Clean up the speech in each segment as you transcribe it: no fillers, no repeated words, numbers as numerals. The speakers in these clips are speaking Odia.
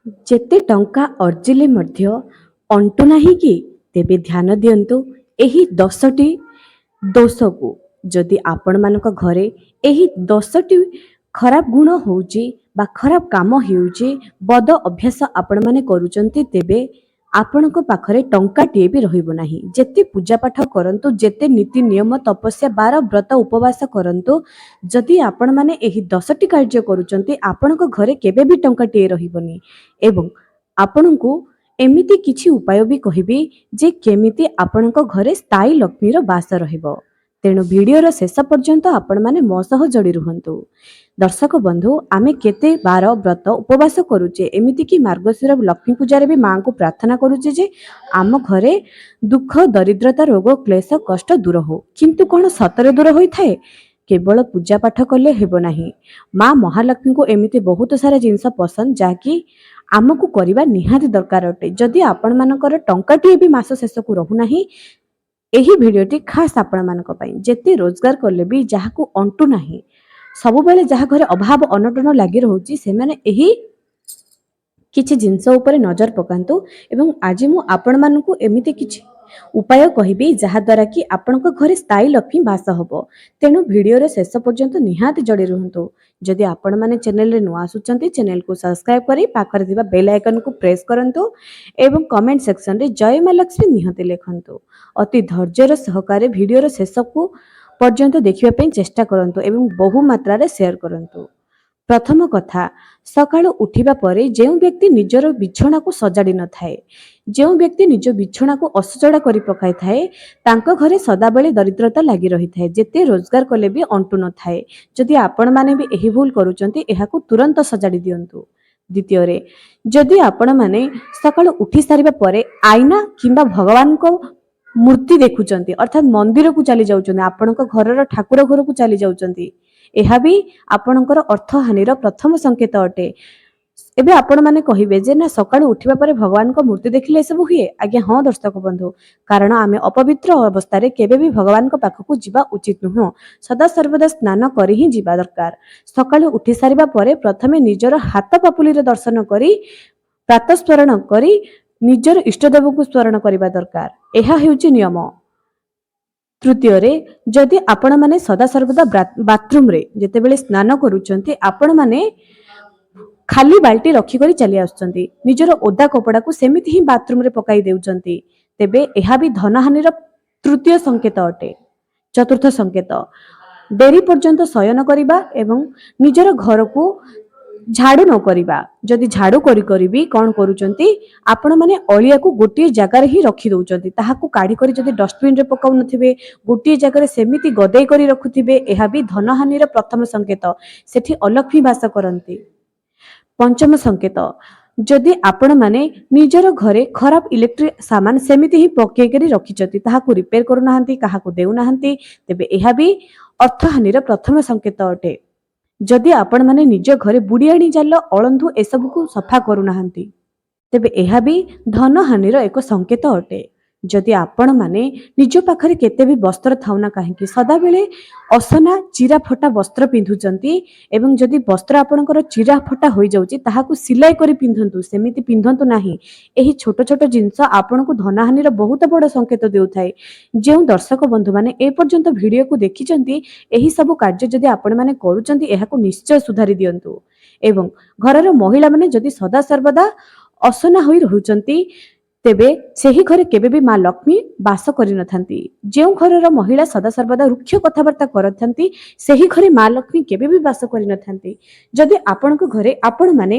ଯେତେ ଟଙ୍କା ଅର୍ଜିଲେ ମଧ୍ୟ ଅଣ୍ଟୁ ନାହିଁ କି? ତେବେ ଧ୍ୟାନ ଦିଅନ୍ତୁ ଏହି 10ଟି ଦୋଷକୁ। ଯଦି ଆପଣମାନଙ୍କ ଘରେ ଏହି 10ଟି ଖରାପ ଗୁଣ ହେଉଛି ବା ଖରାପ କାମ ହେଉଛି, ବଦ ଅଭ୍ୟାସ ଆପଣମାନେ କରୁଛନ୍ତି, ତେବେ ଆପଣଙ୍କ ପାଖରେ ଟଙ୍କାଟିଏ ବି ରହିବ ନାହିଁ। ଯେତେ ପୂଜାପାଠ କରନ୍ତୁ, ଯେତେ ନୀତି ନିୟମ ତପସ୍ୟା ବାର ବ୍ରତ ଉପବାସ କରନ୍ତୁ, ଯଦି ଆପଣମାନେ ଏହି 10ଟି କାର୍ଯ୍ୟ କରୁଛନ୍ତି, ଆପଣଙ୍କ ଘରେ କେବେ ବି ଟଙ୍କାଟିଏ ରହିବନି। ଏବଂ ଆପଣଙ୍କୁ ଏମିତି କିଛି ଉପାୟ ବି କହିବି ଯେ କେମିତି ଆପଣଙ୍କ ଘରେ ସ୍ଥାୟୀ ଲକ୍ଷ୍ମୀର ବାସ ରହିବ। ତେଣୁ ଭିଡ଼ିଓର ଶେଷ ପର୍ଯ୍ୟନ୍ତ ଆପଣମାନେ ମୋ ସହ ଯୋଡ଼ି ରୁହନ୍ତୁ। ଦର୍ଶକ ବନ୍ଧୁ, ଆମେ କେତେ ବାର ବ୍ରତ ଉପବାସ କରୁଛେ, ଏମିତିକି ମାର୍ଗଶିର ଲକ୍ଷ୍ମୀ ପୂଜାରେ ବି ମାଙ୍କୁ ପ୍ରାର୍ଥନା କରୁଛେ ଯେ ଆମ ଘରେ ଦୁଃଖ ଦରିଦ୍ରତା ରୋଗ କ୍ଲେଶ କଷ୍ଟ ଦୂର ହଉ। କିନ୍ତୁ କ'ଣ ସତରେ ଦୂର ହୋଇଥାଏ? କେବଳ ପୂଜା ପାଠ କଲେ ହେବ ନାହିଁ। ମା ମହାଲକ୍ଷ୍ମୀଙ୍କୁ ଏମିତି ବହୁତ ସାରା ଜିନିଷ ପସନ୍ଦ ଯାହାକି ଆମକୁ କରିବା ନିହାତି ଦରକାର ଅଟେ। ଯଦି ଆପଣମାନଙ୍କର ଟଙ୍କାଟିଏ ବି ମାସ ଶେଷକୁ ରହୁନାହିଁ, ଏହି ଭିଡ଼ିଓଟି ଖାସ୍ ଆପଣମାନଙ୍କ ପାଇଁ। ଯେତେ ରୋଜଗାର କଲେ ବି ଯାହାକୁ ଅଣ୍ଟୁ ନାହିଁ, ସବୁବେଳେ ଯାହା ଘରେ ଅଭାବ ଅନଟନ ଲାଗି ରହୁଛି, ସେମାନେ ଏହି କିଛି ଜିନିଷ ଉପରେ ନଜର ପକାନ୍ତୁ। ଏବଂ ଆଜି ମୁଁ ଆପଣମାନଙ୍କୁ ଏମିତି କିଛି ଉପାୟ କହିବି ଯାହାଦ୍ୱାରା କି ଆପଣଙ୍କ ଘରେ ସ୍ଥାୟୀ ଲକ୍ଷ୍ମୀ ବାସ ହେବ। ତେଣୁ ଭିଡ଼ିଓର ଶେଷ ପର୍ଯ୍ୟନ୍ତ ନିହାତି ଯୋଡ଼ି ରୁହନ୍ତୁ। ଯଦି ଆପଣମାନେ ଚ୍ୟାନେଲରେ ନୂଆ ଆସୁଛନ୍ତି, ଚ୍ୟାନେଲକୁ ସବସ୍କ୍ରାଇବ୍ କରି ପାଖରେ ଥିବା ବେଲ୍ ଆଇକନକୁ ପ୍ରେସ୍ କରନ୍ତୁ ଏବଂ କମେଣ୍ଟ ସେକ୍ସନରେ ଜୟ ମା ଲକ୍ଷ୍ମୀ ନିହାତି ଲେଖନ୍ତୁ। ଅତି ଧୈର୍ଯ୍ୟର ସହକାରେ ଭିଡ଼ିଓର ଶେଷକୁ ପର୍ଯ୍ୟନ୍ତ ଦେଖିବା ପାଇଁ ଚେଷ୍ଟା କରନ୍ତୁ ଏବଂ ବହୁ ମାତ୍ରାରେ ସେୟାର କରନ୍ତୁ। ପ୍ରଥମ କଥା, ସକାଳୁ ଉଠିବା ପରେ ଯେଉଁ ବ୍ୟକ୍ତି ନିଜର ବିଛଣାକୁ ସଜାଡ଼ି ନଥାଏ, ଯେଉଁ ବ୍ୟକ୍ତି ନିଜ ବିଛଣାକୁ ଅସଜଡ଼ା କରି ପକାଇଥାଏ, ତାଙ୍କ ଘରେ ସଦାବେଳେ ଦରିଦ୍ରତା ଲାଗି ରହିଥାଏ। ଯେତେ ରୋଜଗାର କଲେ ବି ଅଣ୍ଟୁ ନଥାଏ। ଯଦି ଆପଣମାନେ ବି ଏହି ଭୁଲ କରୁଛନ୍ତି, ଏହାକୁ ତୁରନ୍ତ ସଜାଡ଼ି ଦିଅନ୍ତୁ। ଦ୍ୱିତୀୟରେ, ଯଦି ଆପଣମାନେ ସକାଳୁ ଉଠି ସାରିବା ପରେ ଆଇନା କିମ୍ବା ଭଗବାନଙ୍କ ମୂର୍ତ୍ତି ଦେଖୁଛନ୍ତି, ଅର୍ଥାତ୍ ମନ୍ଦିରକୁ ଚାଲି ଯାଉଛନ୍ତି, ଆପଣଙ୍କ ଘରର ଠାକୁର ଘରକୁ ଚାଲି ଯାଉଛନ୍ତି, ଏହା ବି ଆପଣଙ୍କର ଅର୍ଥହାନିର ପ୍ରଥମ ସଂକେତ ଅଟେ। ଏବେ ଆପଣମାନେ କହିବେ ଯେ ନା, ସକାଳୁ ଉଠିବା ପରେ ଭଗବାନଙ୍କ ମୂର୍ତ୍ତି ଦେଖିଲେ ଏସବୁ ହୁଏ? ଆଜ୍ଞା ହଁ ଦର୍ଶକ ବନ୍ଧୁ, କାରଣ ଆମେ ଅପବିତ୍ର ଅବସ୍ଥାରେ କେବେ ବି ଭଗବାନଙ୍କ ପାଖକୁ ଯିବା ଉଚିତ ନୁହଁ। ସଦାସର୍ବଦା ସ୍ନାନ କରି ହିଁ ଯିବା ଦରକାର। ସକାଳୁ ଉଠି ସାରିବା ପରେ ପ୍ରଥମେ ନିଜର ହାତ ପାପୁଲିର ଦର୍ଶନ କରି ପ୍ରାତଃସ୍ମରଣ କରି ନିଜର ଇଷ୍ଟଦେବଙ୍କୁ ସ୍ମରଣ କରିବା ଦରକାର। ଏହା ହେଉଛି ନିୟମ। ତୃତୀୟରେ, ଯଦି ଆପଣମାନେ ସଦାସର୍ବଦା ବାଥରୁମରେ ଯେତେବେଳେ ସ୍ନାନ କରୁଛନ୍ତି, ଆପଣମାନେ ଖାଲି ବାଲ୍ଟି ରଖିକରି ଚାଲି ଆସୁଛନ୍ତି, ନିଜର ଓଦା କପଡ଼ାକୁ ସେମିତି ହିଁ ବାଥରୁମରେ ପକାଇ ଦେଉଛନ୍ତି, ତେବେ ଏହା ବି ଧନହାନିର ତୃତୀୟ ସଂକେତ ଅଟେ। ଚତୁର୍ଥ ସଂକେତ, ଡେରି ପର୍ଯ୍ୟନ୍ତ ଶୟନ କରିବା ଏବଂ ନିଜର ଘରକୁ ଝାଡ଼ୁ ନ କରିବା। ଯଦି ଝାଡ଼ୁ କରି କ'ଣ କରୁଛନ୍ତି, ଆପଣମାନେ ଅଳିଆକୁ ଗୋଟିଏ ଜାଗାରେ ହିଁ ରଖି ଦେଉଛନ୍ତି, ତାହାକୁ କାଢ଼ି କରି ଯଦି ଡଷ୍ଟବିନରେ ପକାଉନଥିବେ, ଗୋଟିଏ ଜାଗାରେ ସେମିତି ଗଦେଇ କରି ରଖୁଥିବେ, ଏହା ବି ଧନହାନିର ପ୍ରଥମ ସଂକେତ। ସେଠି ଅଲକ୍ଷ୍ମୀ ବାସ କରନ୍ତି। ପଞ୍ଚମ ସଂକେତ, ଯଦି ଆପଣମାନେ ନିଜର ଘରେ ଖରାପ ଇଲେକ୍ଟ୍ରିକ୍ ସାମାନ ସେମିତି ହିଁ ପକେଇକରି ରଖିଛନ୍ତି, ତାହାକୁ ରିପେୟାର କରୁନାହାନ୍ତି, କାହାକୁ ଦେଉନାହାନ୍ତି, ତେବେ ଏହା ବି ଅର୍ଥହାନିର ପ୍ରଥମ ସଂକେତ ଅଟେ। ଯଦି ଆପଣମାନେ ନିଜ ଘରେ ବୁଢ଼ିଆଣୀ ଜାଲ ଅଳନ୍ଧୁ ଏସବୁକୁ ସଫା କରୁନାହାନ୍ତି, ତେବେ ଏହା ବି ଧନହାନିର ଏକ ସଂକେତ ଅଟେ। ଯଦି ଆପଣମାନେ ନିଜ ପାଖରେ କେତେ ବି ବସ୍ତ୍ର ଥାଉନା କାହିଁକି ସଦାବେଳେ ଅସନା ଚିରା ଫଟା ବସ୍ତ୍ର ପିନ୍ଧୁଛନ୍ତି ଏବଂ ଯଦି ବସ୍ତ୍ର ଆପଣଙ୍କର ଚିରା ଫଟା ହୋଇଯାଉଛି, ତାହାକୁ ସିଲାଇ କରି ପିନ୍ଧନ୍ତୁ, ସେମିତି ପିନ୍ଧନ୍ତୁ ନାହିଁ। ଏହି ଛୋଟ ଛୋଟ ଜିନିଷ ଆପଣଙ୍କୁ ଧନହାନିର ବହୁତ ବଡ଼ ସଂକେତ ଦେଉଥାଏ। ଯେଉଁ ଦର୍ଶକ ବନ୍ଧୁମାନେ ଏପର୍ଯ୍ୟନ୍ତ ଭିଡ଼ିଓକୁ ଦେଖିଛନ୍ତି, ଏହି ସବୁ କାର୍ଯ୍ୟ ଯଦି ଆପଣମାନେ କରୁଛନ୍ତି, ଏହାକୁ ନିଶ୍ଚୟ ସୁଧାରି ଦିଅନ୍ତୁ। ଏବଂ ଘରର ମହିଳାମାନେ ଯଦି ସଦାସର୍ବଦା ଅସନା ହୋଇ ରହୁଛନ୍ତି, ତେବେ ସେହି ଘରେ କେବେ ବି ମା ଲକ୍ଷ୍ମୀ ବାସ କରିନଥାନ୍ତି। ଯେଉଁ ଘରର ମହିଳା ସଦାସର୍ବଦା ରୁକ୍ଷ କଥାବାର୍ତ୍ତା କରିଥାନ୍ତି, ସେହି ଘରେ ମା ଲକ୍ଷ୍ମୀ କେବେ ବି ବାସ କରିନଥାନ୍ତି। ଯଦି ଆପଣଙ୍କ ଘରେ ଆପଣମାନେ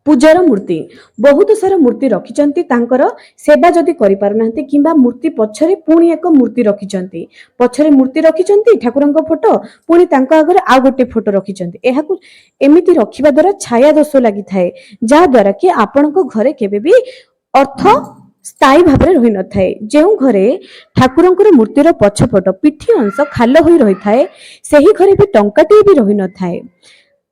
ପୂଜାର ମୂର୍ତ୍ତି ବହୁତ ସାରା ମୂର୍ତ୍ତି ରଖିଛନ୍ତି, ତାଙ୍କର ସେବା ଯଦି କରିପାରୁନାହାନ୍ତି କିମ୍ବା ମୂର୍ତ୍ତି ପଛରେ ପୁଣି ଏକ ମୂର୍ତ୍ତି ରଖିଛନ୍ତି, ପଛରେ ମୂର୍ତ୍ତି ରଖିଛନ୍ତି ଠାକୁରଙ୍କ ଫଟୋ, ପୁଣି ତାଙ୍କ ଆଗରେ ଆଉ ଗୋଟେ ଫଟୋ ରଖିଛନ୍ତି, ଏହାକୁ ଏମିତି ରଖିବା ଦ୍ୱାରା ଛାୟା ଦୋଷ ଲାଗିଥାଏ, ଯାହା ଦ୍ୱାରା କି ଆପଣଙ୍କ ଘରେ କେବେ ବି ଅର୍ଥ ସ୍ଥାୟୀ ଭାବରେ ରହିନଥାଏ। ଯେଉଁ ଘରେ ଠାକୁରଙ୍କର ମୂର୍ତ୍ତିର ପଛପଟ ପିଠି ଅଂଶ ଖାଲ ହୋଇ ରହିଥାଏ, ସେହି ଘରେ ବି ଟଙ୍କାଟିଏ ବି ରହିନଥାଏ।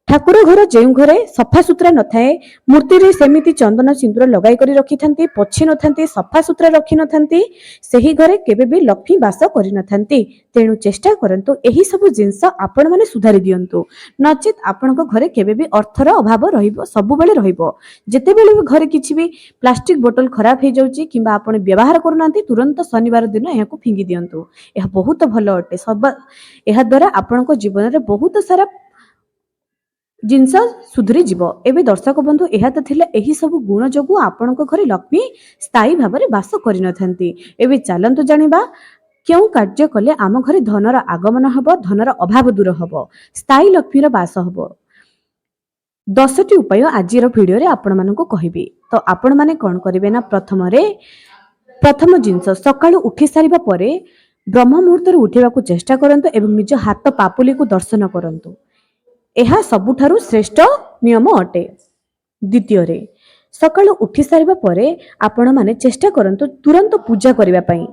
ଠାକୁର ଘର ଯେଉଁ ଘରେ ସଫାସୁତୁରା ନଥାଏ, ମୂର୍ତ୍ତିରେ ସେମିତି ଚନ୍ଦନ ସିନ୍ଦୁର ଲଗାଇ କରି ରଖିଥାନ୍ତି, ପୋଛି ନଥାନ୍ତି, ସଫାସୁତୁରା ରଖିନଥାନ୍ତି, ସେହି ଘରେ କେବେ ବି ଲକ୍ଷ୍ମୀ ବାସ କରିନଥାନ୍ତି। ତେଣୁ ଚେଷ୍ଟା କରନ୍ତୁ ଏହି ସବୁ ଜିନିଷ ଆପଣମାନେ ସୁଧାରି ଦିଅନ୍ତୁ, ନଚେତ୍ ଆପଣଙ୍କ ଘରେ କେବେ ବି ଅର୍ଥର ଅଭାବ ରହିବ, ସବୁବେଳେ ରହିବ। ଯେତେବେଳେ ବି ଘରେ କିଛି ବି ପ୍ଲାଷ୍ଟିକ ବୋତଲ ଖରାପ ହେଇଯାଉଛି କିମ୍ବା ଆପଣ ବ୍ୟବହାର କରୁନାହାନ୍ତି, ତୁରନ୍ତ ଶନିବାର ଦିନ ଏହାକୁ ଫିଙ୍ଗି ଦିଅନ୍ତୁ। ଏହା ବହୁତ ଭଲ ଅଟେ। ଏହା ଦ୍ୱାରା ଆପଣଙ୍କ ଜୀବନରେ ବହୁତ ସାରା ଜିନିଷ ସୁଧୁରି ଯିବ। ଏବେ ଦର୍ଶକ ବନ୍ଧୁ, ଏହା ତ ଥିଲା ଏହି ସବୁ ଗୁଣ ଯୋଗୁଁ ଆପଣଙ୍କ ଘରେ ଲକ୍ଷ୍ମୀ ସ୍ଥାୟୀ ଭାବରେ ବାସ କରିନଥାନ୍ତି। ଏବେ ଚାଲନ୍ତୁ ଜାଣିବା କେଉଁ କାର୍ଯ୍ୟ କଲେ ଆମ ଘରେ ଧନର ଆଗମନ ହେବ, ଧନର ଅଭାବ ଦୂର ହେବ, ସ୍ଥାୟୀ ଲକ୍ଷ୍ମୀର ବାସ ହେବ। 10ଟି ଉପାୟ ଆଜିର ଭିଡ଼ିଓରେ ଆପଣମାନଙ୍କୁ କହିବି। ତ ଆପଣମାନେ କ'ଣ କରିବେ ନା, ପ୍ରଥମ ଜିନିଷ, ସକାଳୁ ଉଠି ସାରିବା ପରେ ବ୍ରହ୍ମ ମୁହୂର୍ତ୍ତରେ ଉଠିବାକୁ ଚେଷ୍ଟା କରନ୍ତୁ ଏବଂ ନିଜ ହାତ ପାପୁଲିକୁ ଦର୍ଶନ କରନ୍ତୁ। ଏହା ସବୁଠାରୁ ଶ୍ରେଷ୍ଠ ନିୟମ ଅଟେ। ଦ୍ୱିତୀୟରେ, ସକାଳୁ ଉଠି ସାରିବା ପରେ ଆପଣମାନେ ଚେଷ୍ଟା କରନ୍ତୁ ତୁରନ୍ତ ପୂଜା କରିବା ପାଇଁ।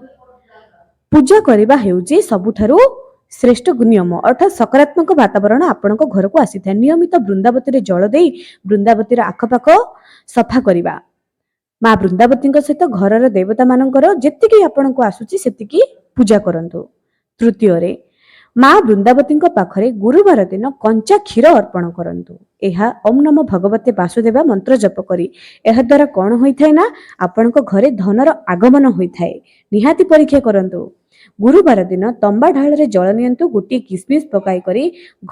ପୂଜା କରିବା ହେଉଛି ସବୁଠାରୁ ଶ୍ରେଷ୍ଠ ନିୟମ, ଅର୍ଥାତ୍ ସକାରାତ୍ମକ ବାତାବରଣ ଆପଣଙ୍କ ଘରକୁ ଆସିଥାଏ। ନିୟମିତ ବୃନ୍ଦାବତୀରେ ଜଳ ଦେଇ ବୃନ୍ଦାବତୀର ଆଖପାଖ ସଫା କରିବା। ମା ବୃନ୍ଦାବତୀଙ୍କ ସହିତ ଘରର ଦେବତା ମାନଙ୍କର ଯେତିକି ଆପଣଙ୍କୁ ଆସୁଛି ସେତିକି ପୂଜା କରନ୍ତୁ। ତୃତୀୟରେ, ମା ବୃନ୍ଦାବତୀଙ୍କ ପାଖରେ ଗୁରୁବାର ଦିନ କଞ୍ଚା କ୍ଷୀର ଅର୍ପଣ କରନ୍ତୁ। ଏହା ଓಂ ନମୋ ଭଗବତେ ବାସୁଦେବା ମନ୍ତ୍ର ଜପ କରି। ଏହା ଦ୍ୱାରା କ'ଣ ହୋଇଥାଏ ନା, ଆପଣଙ୍କ ଘରେ ଧନର ଆଗମନ ହୋଇଥାଏ। ନିହାତି ପରୀକ୍ଷା କରନ୍ତୁ। ଗୁରୁବାର ଦିନ ତମ୍ବା ଢାଳରେ ଜଳ ନିଅନ୍ତୁ, ଗୋଟିଏ କିସମିସ୍ ପକାଇ କରି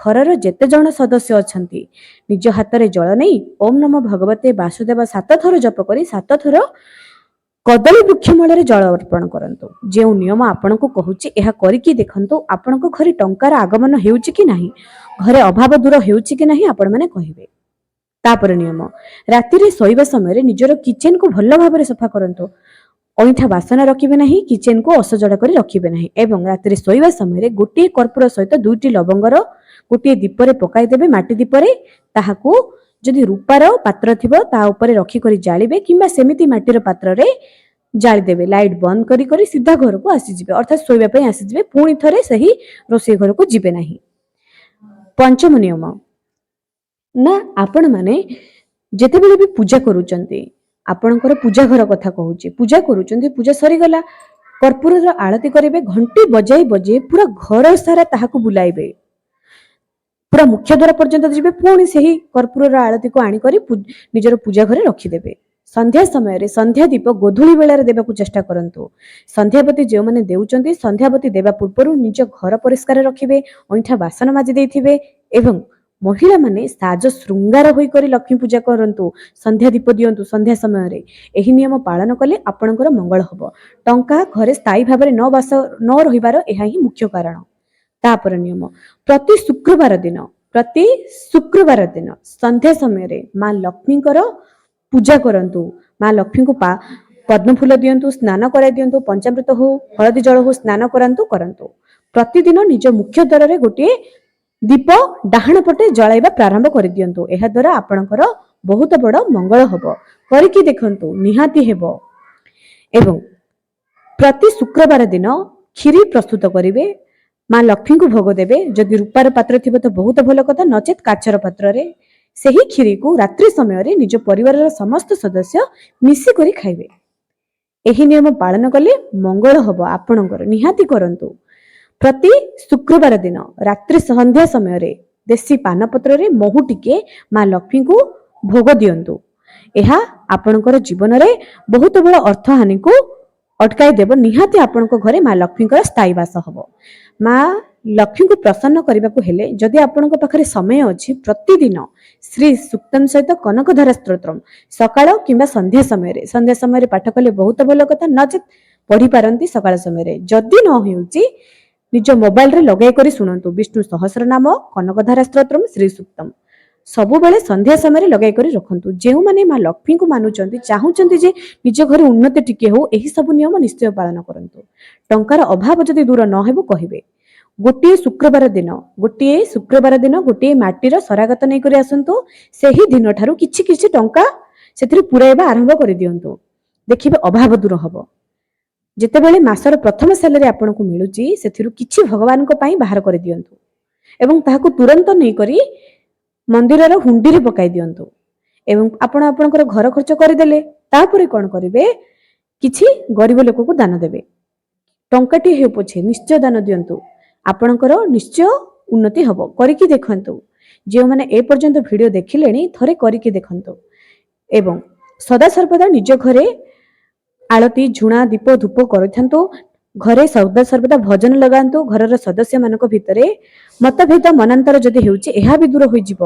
ଘରର ଯେତେ ଜଣ ସଦସ୍ୟ ଅଛନ୍ତି ନିଜ ହାତରେ ଜଳ ନେଇ ଓಂ ନମୋ ଭଗବତେ ବାସୁଦେବ 7 ଥର ଜପ କରି 7 ଥର କଦଳୀ ବୃକ୍ଷ ମୂଳରେ ଜଳ ଅର୍ପଣ କରନ୍ତୁ। ଯେଉଁ ନିୟମ ଆପଣଙ୍କୁ କହୁଛି ଏହା କରିକି ଦେଖନ୍ତୁ, ଆପଣଙ୍କ ଘରେ ଟଙ୍କାର ଆଗମନ ହେଉଛି କି ନାହିଁ, ଘରେ ଅଭାବ ଦୂର ହେଉଛି କି ନାହିଁ ଆପଣମାନେ କହିବେ। ତାପରେ ନିୟମ, ରାତିରେ ଶୋଇବା ସମୟରେ ନିଜର କିଚେନକୁ ଭଲ ଭାବରେ ସଫା କରନ୍ତୁ। ଅଇଁଠା ବାସନ ରଖିବେ ନାହିଁ, କିଚେନକୁ ଅସଜଡ଼ା କରି ରଖିବେ ନାହିଁ ଏବଂ ରାତିରେ ଶୋଇବା ସମୟରେ ଗୋଟିଏ କର୍ପୂର ସହିତ 2ଟି ଲବଙ୍ଗର ଗୋଟିଏ ଦୀପରେ ପକାଇଦେବେ, ମାଟି ଦୀପରେ। ତାହାକୁ ଯଦି ରୂପାର ପାତ୍ର ଥିବ ତା ଉପରେ ରଖିକରି ଜାଳିବେ କିମ୍ବା ସେମିତି ମାଟିର ପାତ୍ରରେ ଜାଳିଦେବେ। ଲାଇଟ୍ ବନ୍ଦ କରି କରି ସିଧା ଘରକୁ ଆସିଯିବେ, ଅର୍ଥାତ୍ ଶୋଇବା ପାଇଁ ଆସିଯିବେ। ପୁଣି ଥରେ ସେହି ରୋଷେଇ ଘରକୁ ଯିବେ ନାହିଁ। ପଞ୍ଚମ ନିୟମ, ନା ଆପଣମାନେ ଯେତେବେଳେ ବି ପୂଜା କରୁଛନ୍ତି, ଆପଣଙ୍କର ପୂଜା ଘର କଥା କହୁଛି, ପୂଜା କରୁଛନ୍ତି, ପୂଜା ସରିଗଲା, କର୍ପୂରର ଆଳତି କରିବେ। ଘଣ୍ଟି ବଜାଇ ବଜାଇ ପୁରା ଘର ସାରା ତାହାକୁ ବୁଲାଇବେ, ପୁରା ମୁଖ୍ୟ ଦ୍ୱାର ପର୍ଯ୍ୟନ୍ତ ଯିବେ। ପୁଣି ସେହି କର୍ପୂରର ଆଳତିକୁ ଆଣିକରି ନିଜର ପୂଜା ଘରେ ରଖିଦେବେ। ସନ୍ଧ୍ୟା ସମୟରେ ସନ୍ଧ୍ୟା ଦୀପ ଗୋଧୂଳି ବେଳାରେ ଦେବାକୁ ଚେଷ୍ଟା କରନ୍ତୁ। ସନ୍ଧ୍ୟାବତୀ ଯେଉଁମାନେ ଦେଉଛନ୍ତି, ସନ୍ଧ୍ୟାବତୀ ଦେବା ପୂର୍ବରୁ ନିଜ ଘର ପରିଷ୍କାର ରଖିବେ, ଅଇଁଠା ବାସନ ମାଜି ଦେଇଥିବେ ଏବଂ ମହିଳାମାନେ ସାଜ ଶୃଙ୍ଗାର ହୋଇକରି ଲକ୍ଷ୍ମୀ ପୂଜା କରନ୍ତୁ। ସନ୍ଧ୍ୟା ଦୀପ ଦିଅନ୍ତୁ ସନ୍ଧ୍ୟା ସମୟରେ। ଏହି ନିୟମ ପାଳନ କଲେ ଆପଣଙ୍କର ମଙ୍ଗଳ ହେବ। ଟଙ୍କା ଘରେ ସ୍ଥାୟୀ ଭାବରେ ନ ରହିବାର ଏହା ହିଁ ମୁଖ୍ୟ କାରଣ। ତାପରେ ନିୟମ, ପ୍ରତି ଶୁକ୍ରବାର ଦିନ ସନ୍ଧ୍ୟା ସମୟରେ ମା ଲକ୍ଷ୍ମୀଙ୍କର ପୂଜା କରନ୍ତୁ। ମା ଲକ୍ଷ୍ମୀଙ୍କୁ ପଦ୍ମ ଫୁଲ ଦିଅନ୍ତୁ, ସ୍ନାନ କରାଇ ଦିଅନ୍ତୁ, ପଞ୍ଚାମୃତ ହଉ, ହଳଦୀ ଜଳ ହଉ, ସ୍ନାନ କରନ୍ତୁ। ପ୍ରତିଦିନ ନିଜ ମୁଖ୍ୟ ଦ୍ୱାରରେ ଗୋଟିଏ ଦୀପ ଡାହାଣ ପଟେ ଜଳାଇବା ପ୍ରାରମ୍ଭ କରିଦିଅନ୍ତୁ। ଏହା ଦ୍ୱାରା ଆପଣଙ୍କର ବହୁତ ବଡ଼ ମଙ୍ଗଳ ହେବ। କରିକି ଦେଖନ୍ତୁ, ନିହାତି ହେବ। ଏବଂ ପ୍ରତି ଶୁକ୍ରବାର ଦିନ କ୍ଷୀରି ପ୍ରସ୍ତୁତ କରିବେ, ମା ଲକ୍ଷ୍ମୀଙ୍କୁ ଭୋଗ ଦେବେ। ଯଦି ରୂପାର ପାତ୍ର ଥିବ ତ ବହୁତ ଭଲ କଥା, ନଚେତ୍ କାଚର ପାତ୍ରରେ ସେହି କ୍ଷୀରିକୁ ରାତ୍ରି ସମୟରେ ନିଜ ପରିବାରର ସମସ୍ତ ସଦସ୍ୟ ମିଶିକରି ଖାଇବେ। ଏହି ନିୟମ ପାଳନ କଲେ ମଙ୍ଗଳ ହେବ ଆପଣଙ୍କର, ନିହାତି କରନ୍ତୁ। ପ୍ରତି ଶୁକ୍ରବାର ଦିନ ରାତ୍ରି ସନ୍ଧ୍ୟା ସମୟରେ ଦେଶୀ ପାନପତ୍ରରେ ମହୁ ଟିକେ ମା ଲକ୍ଷ୍ମୀଙ୍କୁ ଭୋଗ ଦିଅନ୍ତୁ। ଏହା ଆପଣଙ୍କର ଜୀବନରେ ବହୁତ ବଡ଼ ଅର୍ଥହାନିକୁ ଅଟକାଇ ଦେବ। ନିହାତି ଆପଣଙ୍କ ଘରେ ମା ଲକ୍ଷ୍ମୀଙ୍କର ସ୍ଥାୟୀ ବାସ ହେବ। ମା ଲକ୍ଷ୍ମୀଙ୍କୁ ପ୍ରସନ୍ନ କରିବାକୁ ହେଲେ ଯଦି ଆପଣଙ୍କ ପାଖରେ ସମୟ ଅଛି, ପ୍ରତିଦିନ ଶ୍ରୀ ସୁକ୍ତମ ସହିତ କନକଧାରା ସ୍ତୋତ୍ରମ୍ ସକାଳ କିମ୍ବା ସନ୍ଧ୍ୟା ସମୟରେ ପାଠ କଲେ ବହୁତ ଭଲ କଥା, ନଚେତ୍ ପଢିପାରନ୍ତି ସକାଳ ସମୟରେ। ଯଦି ନ ହେଉଛି ନିଜ ମୋବାଇଲରେ ଲଗାଇ କରି ଶୁଣନ୍ତୁ। ବିଷ୍ଣୁ ସହସ୍ରନାମ, କନକଧାରା ସ୍ତୋତ୍ରମ୍, ଶ୍ରୀ ସୁକ୍ତମ ସବୁବେଳେ ସନ୍ଧ୍ୟା ସମୟରେ ଲଗାଇ କରି ରଖନ୍ତୁ। ଯେଉଁମାନେ ମା ଲକ୍ଷ୍ମୀଙ୍କୁ ମାନୁଛନ୍ତି, ଚାହୁଁଛନ୍ତି ଯେ ନିଜ ଘରେ ଉନ୍ନତି ଟିକେ ହଉ, ଏହି ସବୁ ନିୟମ ନିଶ୍ଚୟ ପାଳନ କରନ୍ତୁ। ଟଙ୍କାର ଅଭାବ ଯଦି ଦୂର ନ ହେବ କହିବେ। ଗୋଟିଏ ଶୁକ୍ରବାର ଦିନ ଗୋଟିଏ ମାଟିର ସରାଗତ ନେଇକରି ଆସନ୍ତୁ। ସେହି ଦିନ ଠାରୁ କିଛି କିଛି ଟଙ୍କା ସେଥିରେ ପୁରାଇବା ଆରମ୍ଭ କରିଦିଅନ୍ତୁ, ଦେଖିବେ ଅଭାବ ଦୂର ହେବ। ଯେତେବେଳେ ମାସର ପ୍ରଥମ ସାଲାରୀ ଆପଣଙ୍କୁ ମିଳୁଛି, ସେଥିରୁ କିଛି ଭଗବାନଙ୍କ ପାଇଁ ବାହାର କରିଦିଅନ୍ତୁ ଏବଂ ତାହାକୁ ତୁରନ୍ତ ନେଇକରି ମନ୍ଦିରର ହୁଣ୍ଡିରେ ପକାଇ ଦିଅନ୍ତୁ ଏବଂ ଆପଣ ଆପଣଙ୍କର ଘର ଖର୍ଚ୍ଚ କରିଦେଲେ। ତାପରେ କ'ଣ କରିବେ, କିଛି ଗରିବ ଲୋକକୁ ଦାନ ଦେବେ। ଟଙ୍କାଟିଏ ହେଉ ପଛେ ନିଶ୍ଚୟ ଦାନ ଦିଅନ୍ତୁ, ଆପଣଙ୍କର ନିଶ୍ଚୟ ଉନ୍ନତି ହବ। କରିକି ଦେଖନ୍ତୁ। ଯେଉଁମାନେ ଏ ପର୍ଯ୍ୟନ୍ତ ଭିଡ଼ିଓ ଦେଖିଲେଣି ଥରେ କରିକି ଦେଖନ୍ତୁ ଏବଂ ସଦାସର୍ବଦା ନିଜ ଘରେ ଆଳତି, ଝୁଣା, ଦୀପ, ଧୂପ କରିଥାନ୍ତୁ। ଘରେ ସଦାସର୍ବଦା ଭଜନ ଲଗାନ୍ତୁ। ଘରର ସଦସ୍ୟମାନଙ୍କ ଭିତରେ ମତଭେଦ ମନାନ୍ତର ଯଦି ହେଉଛି ଏହା ବି ଦୂର ହୋଇଯିବ।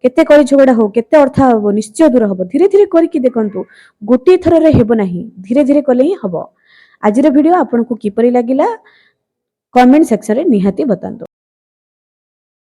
କେତେ କଳି ଝଗଡ଼ା ହଉ, କେତେ ଅର୍ଥ ହବ, ନିଶ୍ଚୟ ଦୂର ହବ। ଧୀରେ ଧୀରେ କରିକି ଦେଖନ୍ତୁ, ଗୋଟିଏ ଥରରେ ହେବ ନାହିଁ, ଧୀରେ ଧୀରେ କଲେ ହିଁ ହବ। ଆଜିର ଭିଡ଼ିଓ ଆପଣଙ୍କୁ କିପରି ଲାଗିଲା କମେଣ୍ଟ ସେକ୍ସନରେ ନିହାତି ବତାନ୍ତୁ।